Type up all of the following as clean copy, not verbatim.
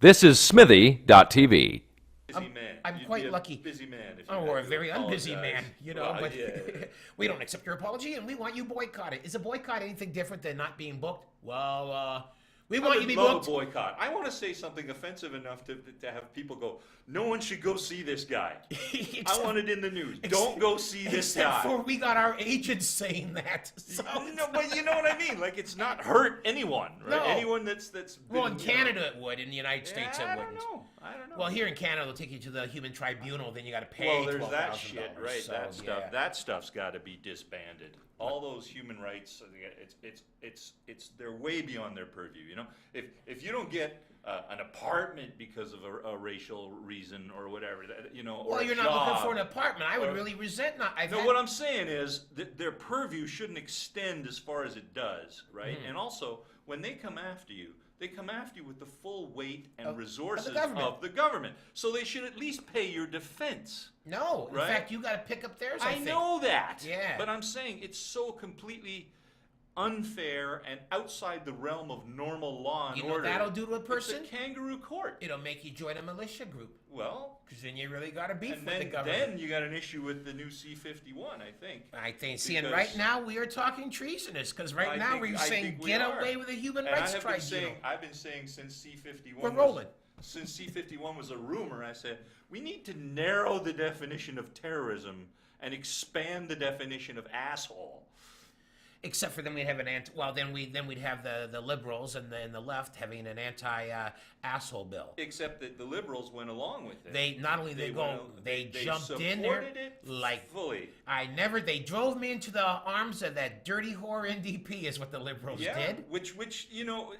This is Smithy.tv. Busy man. I'm You'd quite be a lucky. busy man if you Oh, had we're a to very unbusy apologize. man, you know, Well, but yeah. we don't accept your apology and we want you boycotted. Is a boycott anything different than not being booked? Well, we I want you would to be love booked. a boycott. I want to say something offensive enough to have people go, no one should go see this guy. I want it in the news. Don't go see this Except guy. for we got our agents saying that. So No, but you know what I mean. Like, it's not hurt anyone, right? No. Anyone that's been, well, in Canada it would. In the United States I it don't wouldn't. know. I don't know. Well, here in Canada they'll take you to the human tribunal. Then you got to pay. Well, there's that $12,000, shit, right? so, that stuff. yeah. That stuff's got to be disbanded. All those human rights, it's they're way beyond their purview. You know, if you don't get an apartment because of a racial reason or whatever, you know, or Well, a you're not job, looking for an apartment. I would or- really resent not. No, what I'm saying is that their purview shouldn't extend as far as it does, right? Mm-hmm. And also, when they come after you, they come after you with the full weight and Of the resources government. of the government. So they should at least pay your defense. No, in Right? fact, you got to pick up theirs. I think. know that. Yeah. But I'm saying it's so completely unfair and outside the realm of normal law and You know what order. that'll do to a person? It's a kangaroo court. It'll make you join a militia group Well, because then you really got to beef and with the then, government. you got an issue with the new C-51, I think. I think. See, and because- right now we are talking treasonous because right I now think- we're I saying think we get are. away with a human And rights I have been tribunal. saying, I've been saying since C-51 We're rolling. Since C-51 was a rumor, I said, we need to narrow the definition of terrorism and expand the definition of asshole. Except for then we'd have an anti. Well, then we'd have the liberals and the left having an anti asshole bill. Except that the liberals went along with it. They not only they jumped in there supported it like fully. they drove me into the arms of that dirty whore NDP is what the liberals did. Which you know,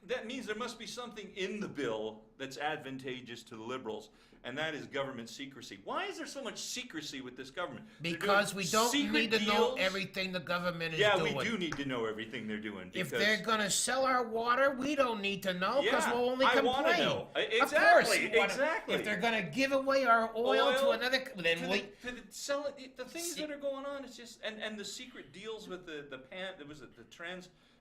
that means there must be something in the bill that's advantageous to the liberals, and that is government secrecy. Why is there so much secrecy with this government? They're Because doing we don't secret need to know deals. everything the government is Yeah, doing. we do need to know everything they're doing. If because- they're gonna sell our water, we don't need to know because Yeah, we'll only I complain. wanna know. Of course, Exactly, you wanna- exactly. If they're gonna give away our oil to another, then to we. sell it. The things that are going on, it's just and the secret deals with the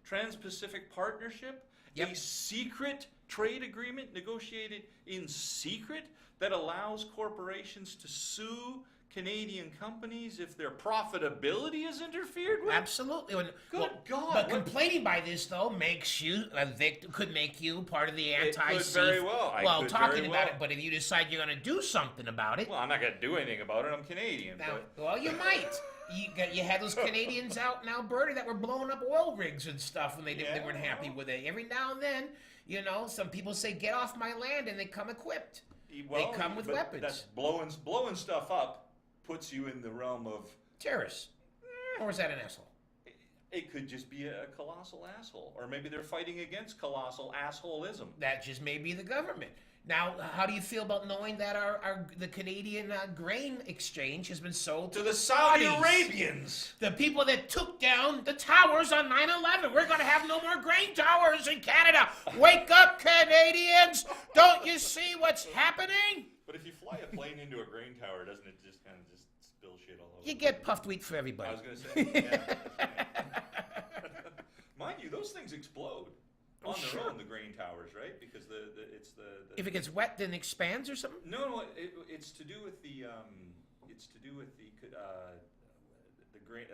Trans-Pacific Partnership, Yep. a secret trade agreement negotiated in secret that allows corporations to sue Canadian companies if their profitability is interfered with. Absolutely. Good God, But what- complaining by this though makes you could make you part of the It anti. could very well. I could talking very about well. it. But if you decide you're gonna do something about it, Well, I'm not going to do anything about it. I'm Canadian. now, but well, you might. You had those Canadians out in Alberta that were blowing up oil rigs and stuff when they Yeah, weren't happy well. with it. Every now and then, you know, some people say, "Get off my land," and they come equipped. well, they come with but weapons. That's blowing stuff up puts you in the realm of. Terrorists. Or is that an asshole? It could just be a colossal asshole, or maybe they're fighting against colossal assholism. That just may be the government. Now, how do you feel about knowing that the Canadian grain exchange has been sold To the Saudi Saudis? Arabians. The people that took down the towers on 9/11. We're going to have no more grain towers in Canada. Wake up, Canadians! Don't you see what's happening? But if you fly a plane into a grain tower, doesn't it just kind of just spill shit all over? You get puffed wheat for everybody. I was going to say. Yeah. Mind you, those things explode on their sure. own. The grain towers, right? Because it's the If it gets wet, then it expands or something? No, it's to do with the grain,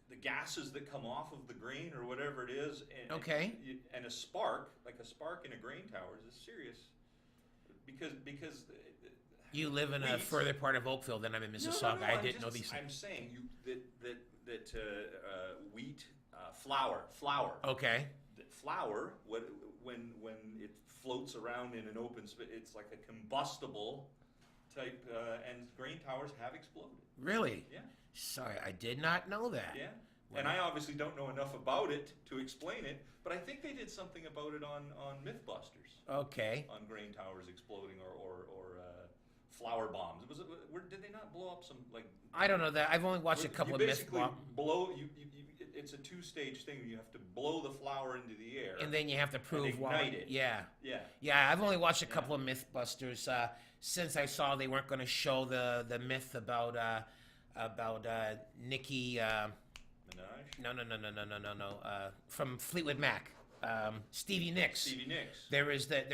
the gases that come off of the grain or whatever it is. And, Okay. And a spark, like a spark in a grain tower, is serious. Because You live in a Wheat. further part of Oakville than I'm in Mississauga. I didn't know these things. I'm saying that wheat, flour. Okay. Flour, when it floats around in an open space, it's like a combustible type, and grain towers have exploded. Really? Yeah, Sorry, I did not know that. yeah. And I obviously don't know enough about it to explain it, but I think they did something about it on MythBusters, Okay. on grain towers exploding or flour bombs. Did they not blow up some like? I don't know that. I've only watched a couple you of myth basically blow you. It's a two-stage thing. You have to blow the flour into the air, and then you have to prove why. ignite it. Yeah. yeah. Yeah, I've only watched a couple of MythBusters since I saw they weren't going to show the myth about Nicki. Minaj? No. From Fleetwood Mac. Stevie Nicks. Stevie Nicks. There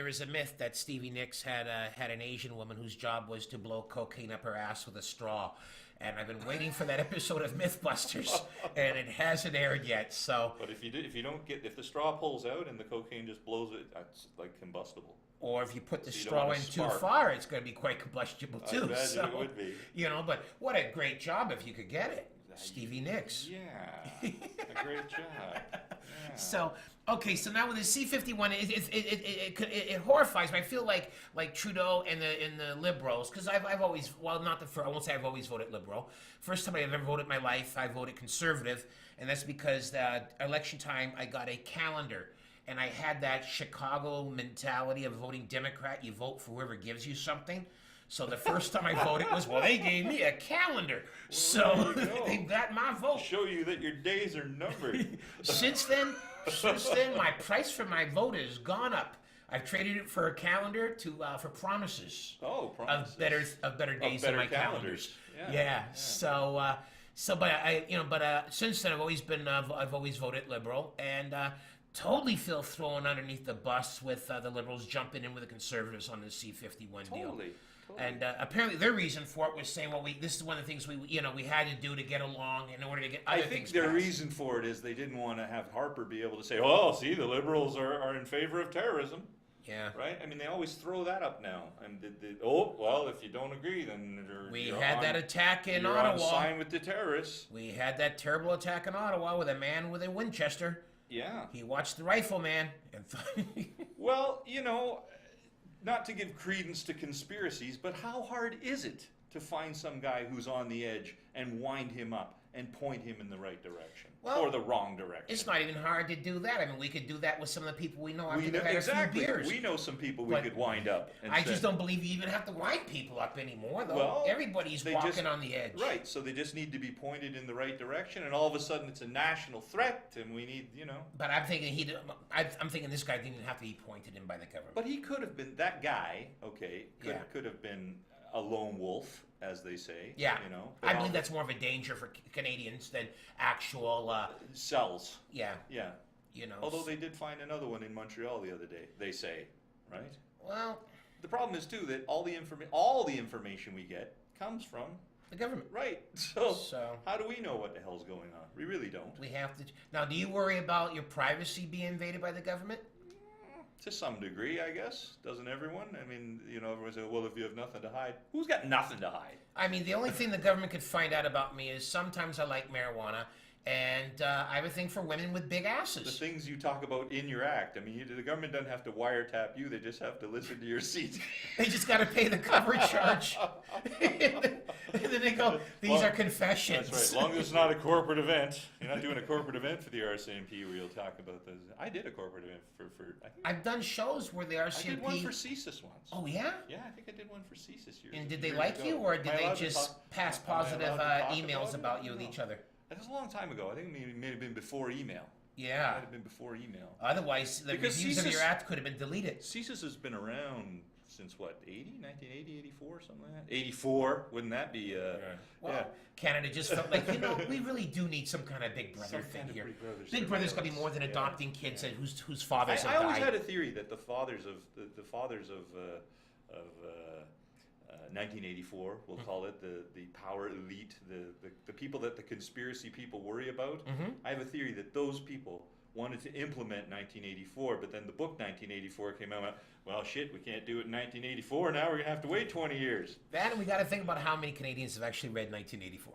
is a myth that Stevie Nicks had an Asian woman whose job was to blow cocaine up her ass with a straw. And I've been waiting for that episode of MythBusters, and it hasn't aired yet. So, But if the straw pulls out and the cocaine just blows it, that's like combustible. or if you put the So you don't straw want in to too spark. far, it's going to be quite combustible I too. imagine So, it would be. but what a great job if you could get it, Stevie Nicks. Yeah, a great job. Yeah. So okay, so now with the C-51, it horrifies me. I feel like Trudeau and the Liberals, because I've always, well, not the first, I won't say I've always voted Liberal. First time I've ever voted in my life, I voted Conservative, and that's because election time I got a calendar. And I had that Chicago mentality of voting Democrat. You vote for whoever gives you something. So the first time I voted was, well, they gave me a calendar. So there you go. they got my vote. Show you that your days are numbered. Since then, my price for my vote has gone up. I've traded it for a calendar for promises. Oh, promises. Of better days better in my calendars. calendars. Yeah. But since then I've always voted Liberal, and totally feel thrown underneath the bus with the Liberals jumping in with the Conservatives on the C-51 deal. Totally. And apparently their reason for it was saying, well, this is one of the things we had to do to get along in order to get other I think things their passed. reason for it is they didn't want to have Harper be able to say, "Oh, see, the Liberals are in favor of terrorism." Yeah. Right? I mean, they always throw that up now. And well, if you don't agree, then We had that attack in you're on Ottawa. sign with the terrorists. We had that terrible attack in Ottawa with a man with a Winchester. Yeah. He watched the rifleman and thought, Well, not to give credence to conspiracies, but how hard is it to find some guy who's on the edge and wind him up and point him in the right direction or the wrong direction? it's not even hard to do that. I mean, we could do that with some of the people we know after We they've know, had exactly. a few beers. We know some people we But could wind up. And I just don't believe you even have to wind people up anymore, though. Well, Everybody's they walking just- on the edge. Right, so they just need to be pointed in the right direction, and all of a sudden it's a national threat, and we need, But I'm thinking I'm thinking this guy didn't have to be pointed in by the government. But he could have been, that guy, okay, Yeah. could have been a lone wolf, as they say. Yeah, but I believe that's more of a danger for Canadians than actual. cells. Yeah, Yeah. you know. Although they did find another one in Montreal the other day, they say, right? Well, The problem is too that all the information we get comes from the government. right. So So- how do we know what the hell's going on? We really don't. We have to. Now, do you worry about your privacy being invaded by the government? To some degree, I guess. Doesn't everyone? I mean, everyone says, well, if you have nothing to hide, who's got nothing to hide? I mean, the only thing the government could find out about me is sometimes I like marijuana, and I have a thing for women with big The asses. things you talk about in your act. I mean, the government doesn't have to wiretap you. They just have to listen to your seat. They just got to pay the coverage charge. And then they go, these are confessions. That's right. As long as it's not a corporate event. You're not doing a corporate event for the RCMP where you'll talk about those. I did a corporate event for I think I've done shows where the I did one for RCMP. CSIS once. Oh, yeah? Yeah, I think I did one for CSIS years. And did they years like ago. you, or did Am I they allowed to just talk- pass am I allowed positive to talk emails it? about I you don't with know. each other? That was a long time ago. I think it may have been before email. Might Yeah. have been before email. Otherwise, the Because reviews of CSIS your act could have been deleted. CSIS has been around since what, 1980, 84, something like that? 84, wouldn't that be, Well, yeah. Canada just felt like, we really do need some kind of Big Brother Some thing kind of here. Big Brother's Brother got to be more than surveillance. adopting kids and whose fathers I have always died. had a theory that the fathers of 1984, we'll call it the power elite, the people that the conspiracy people worry about. Mm-hmm. I have a theory that those people wanted to implement 1984, but then the book 1984 came out. And went, well, shit, we can't do it in 1984. Now we're gonna have to wait 20 years. That, and we got to think about how many Canadians have actually read 1984.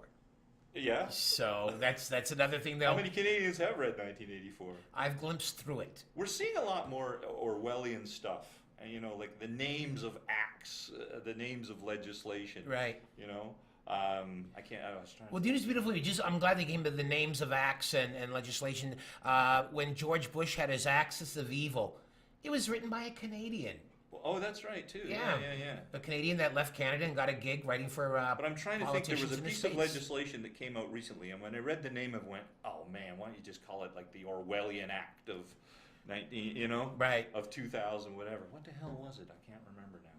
Yeah. So that's another thing. How Though many Canadians have read 1984? I've glimpsed through it. We're seeing a lot more Orwellian stuff, and like the names of acts, the names of legislation. Right. I can't. I was trying. Well, dude, it's beautiful. I'm glad they came to the names of acts and legislation. When George Bush had his Axis of Evil, it was written by a Canadian. Oh, that's right too. Yeah. Yeah. A Canadian that left Canada and got a gig writing for But I'm trying to think. There was politicians a in the piece of States. legislation that came out recently, and when I read the name of, it, went, oh man, why don't you just call it like the Orwellian Act of 19, Right. of 2000, whatever. What the hell was it? I can't remember now.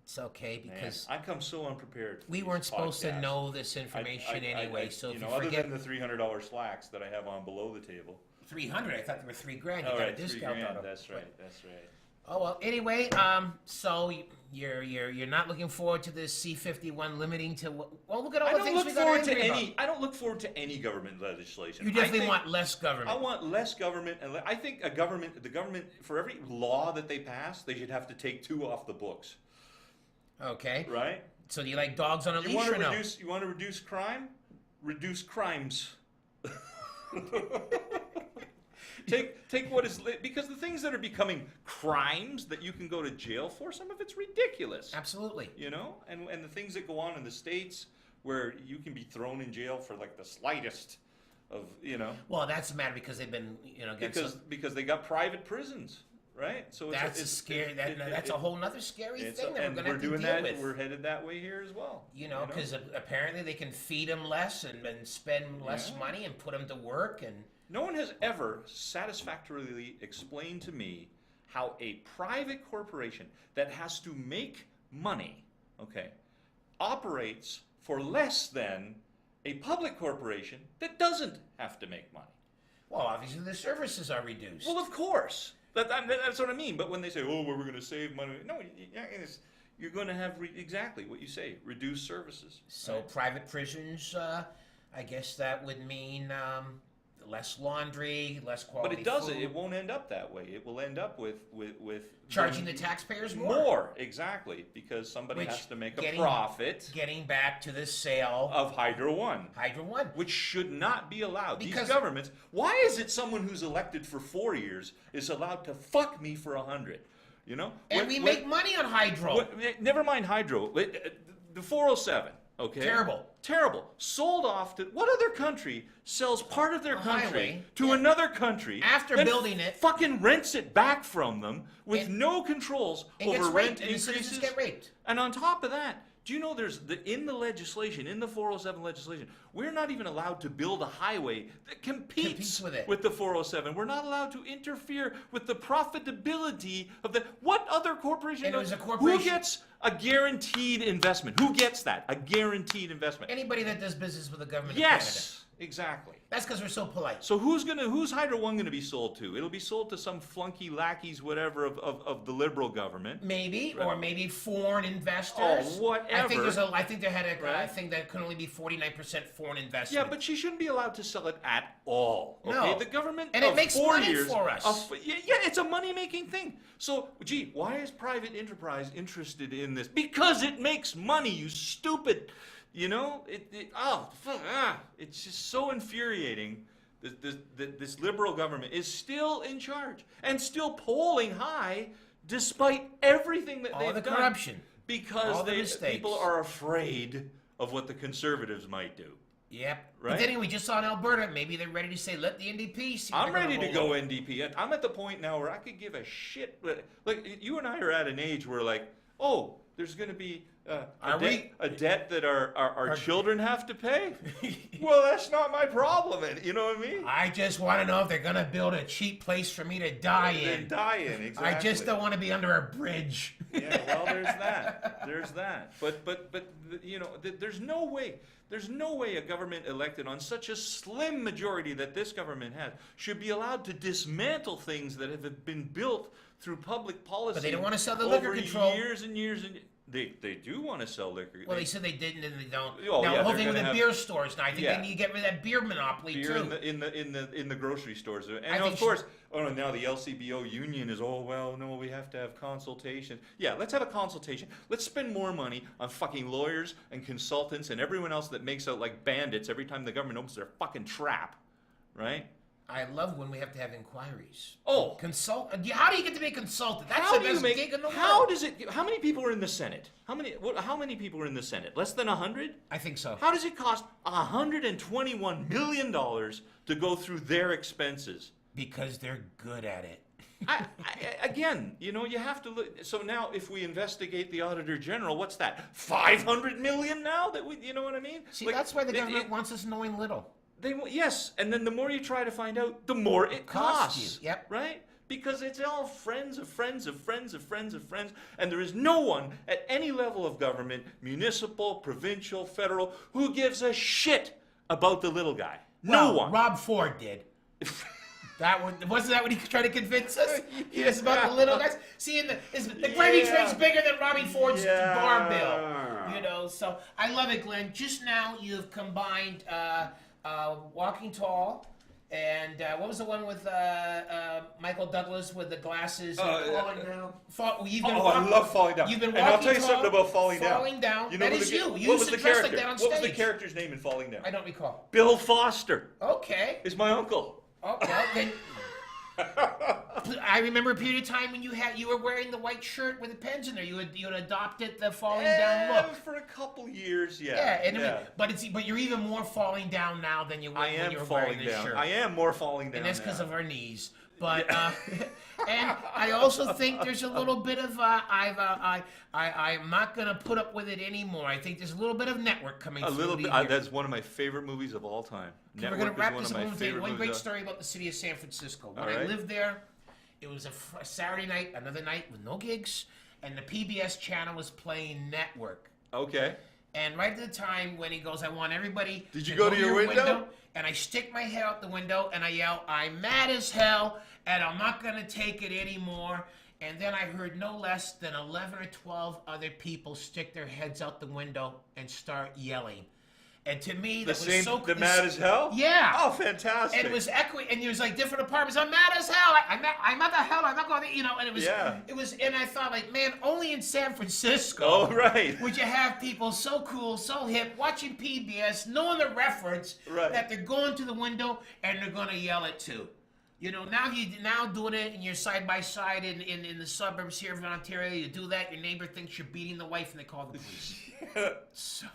It's okay Man, because I come so unprepared. For we these weren't supposed to podcasts. know this information anyway. So if you other forget, than the $300 slacks that I have on below the table. 300. I thought they were $3,000. You All got right, a discount on them. That's right. That's right. Oh well. Anyway, so you're not looking forward to this C-51 limiting to well, look at all the things we got angry about. I don't look forward to any government legislation. You definitely want less government. I want less government, and I think the government, for every law that they pass, they should have to take 2 off the books. Okay. Right. So do you like dogs on a leash or no? You want to reduce crime? Reduce crimes. Take what is because the things that are becoming crimes that you can go to jail for, some of it's ridiculous. Absolutely. You know, and the things that go on in the States where you can be thrown in jail for like the slightest of, you know. Well, that's the matter because they've been, you know, because they got private prisons, right? So that's scary. That's a whole nother scary thing that we're going to have to doing deal that. with. We're headed that way here as well. You know, because apparently they can feed them less and spend less money and put them to work and. No one has ever satisfactorily explained to me how a private corporation that has to make money, okay, operates for less than a public corporation that doesn't have to make money. Well, obviously the services are reduced. Well, of course. That's what I mean. But when they say, oh, well, we're going to save money. No, you're going to have exactly what you say, reduced services. So right? Private prisons, I guess that would mean less laundry, less quality But it doesn't. food. It won't end up that way. It will end up with charging the taxpayers more. More, exactly, because somebody has to make a profit. Getting back to the sale of Hydro One. Hydro One. Which should not be allowed. Because these governments, why is it someone who's elected for 4 years is allowed to fuck me for 100? You know? And we make money on Hydro. Never mind Hydro. The 407. Okay. Terrible. Sold off to what other country sells part of their country to another country after building it, fucking rents it back from them with no controls over rent increases. And the citizens get raped. And on top of that, do you know there's in the legislation, in the 407 legislation, we're not even allowed to build a highway that competes with the 407. We're not allowed to interfere with the profitability of the what other corporation does? Who gets a guaranteed investment? Who gets that? A guaranteed investment. Anybody that does business with the government yes, of Canada. Exactly. That's because we're so polite. So who's Hydro One gonna be sold to? It'll be sold to some flunky lackeys, whatever, of the Liberal government. Maybe, right. Or maybe foreign investors. Oh, whatever. I think they had a thing that could only be 49% foreign investment. Yeah, but she shouldn't be allowed to sell it at all. Okay, no. The government and it makes 4 money years for us. Yeah, it's a money-making thing. So, gee, why is private enterprise interested in this? Because it makes money. You stupid. You know, it's just so infuriating that this Liberal government is still in charge and still polling high despite everything that they've done. All the corruption. Because people are afraid of what the Conservatives might do. Yep. Right? But then we just saw in Alberta, maybe they're ready to say, let the NDP see. I'm ready to go NDP. I'm at the point now where I could give a shit. Like, you and I are at an age where, like, oh, there's going to be a debt that our children have to pay? Well, that's not my problem. You know what I mean? I just want to know if they're going to build a cheap place for me to die in. Exactly. I just don't want to be under a bridge. Yeah, well, there's that. But you know, there's no way. There's no way a government elected on such a slim majority that this government has should be allowed to dismantle things that have been built through public policy. But they don't want to sell the liquor control. Years and years and they do want to sell liquor. Well, they said they didn't, and they don't. Oh, now yeah, the whole thing with the beer stores. Now I think they need to get rid of that beer monopoly beer too. in the grocery stores, and of course, now the LCBO union is we have to have consultation. Yeah, let's have a consultation. Let's spend more money on fucking lawyers and consultants and everyone else that makes out like bandits every time the government opens their fucking trap, right? I love when we have to have inquiries. Oh, how do you get to be a consultant? That's the best gig in the world. How many people are in the Senate? How many people are in the Senate? Less than 100? I think so. How does it cost $121 million to go through their expenses? Because they're good at it. Again, you know, you have to look. So now, if we investigate the Auditor General, what's that? $500 million now? You know what I mean? See, that's why the government wants us knowing little. Yes, and then the more you try to find out, the more it costs. You. Yep. Right? Because it's all friends of friends of friends of friends of friends, and there is no one at any level of government, municipal, provincial, federal, who gives a shit about the little guy. No one. Rob Ford did. That one wasn't that what he tried to convince us? Yes, about the little guys. See, the gravy train's bigger than Robbie Ford's bar bill. You know, so I love it, Glenn. Just now you've combined Walking Tall and what was the one with Michael Douglas with the glasses? Falling Down. I love Falling Down. You've been and I'll tell you Walking something Tall, about Falling Down. Falling Down. You know That is you. You what used was to the dress character? like that on What was the stage. character's name in Falling Down? I don't recall. Bill Foster. Okay. Is my uncle. Oh, well, then. I remember a period of time when you were wearing the white shirt with the pens in there. You had adopted the falling down look For a couple years, yeah. Yeah, and I mean, but you're even more falling down now than you were when you were wearing this shirt. I am more falling down. And that's because of our knees. But and I also think there's a little bit of I'm not gonna put up with it anymore. I think there's a little bit of Network coming A through. little bit. That's one of my favorite movies of all time. We're Network gonna is wrap one this of up. my One favorite great movies. story about the city of San Francisco. When All I right. lived there, it was a Saturday night, another night with no gigs, and the PBS channel was playing Network. Okay. And right at the time when he goes, I want everybody Did you go to your window? And I stick my head out the window and I yell, I'm mad as hell and I'm not going to take it anymore. And then I heard no less than 11 or 12 other people stick their heads out the window and start yelling. And to me, that was so cool. The mad as hell? Yeah. Oh, fantastic. And it was echoing, and it was like different apartments. I'm mad as hell. I'm mad the hell. I'm not going to, you know. And it was, and I thought, like, man, only in San Francisco. Oh, right. Would you have people so cool, so hip, watching PBS, knowing the reference that they're going to the window and they're going to yell it too. You know, now doing it and you're side by side in the suburbs here of Ontario, you do that, your neighbor thinks you're beating the wife and they call the police. So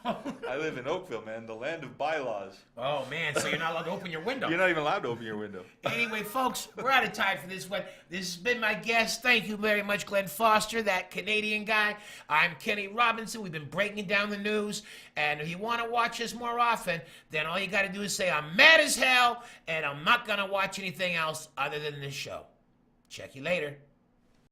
I live in Oakville, man, the land of bylaws. Oh man, so you're not allowed to open your window. You're not even allowed to open your window. Anyway, folks, we're out of time for this one. This has been my guest. Thank you very much, Glen Foster, that Canadian guy. I'm Kenny Robinson. We've been breaking down the news. And if you want to watch us more often, then all you got to do is say, I'm mad as hell, and I'm not going to watch anything else other than this show. Check you later.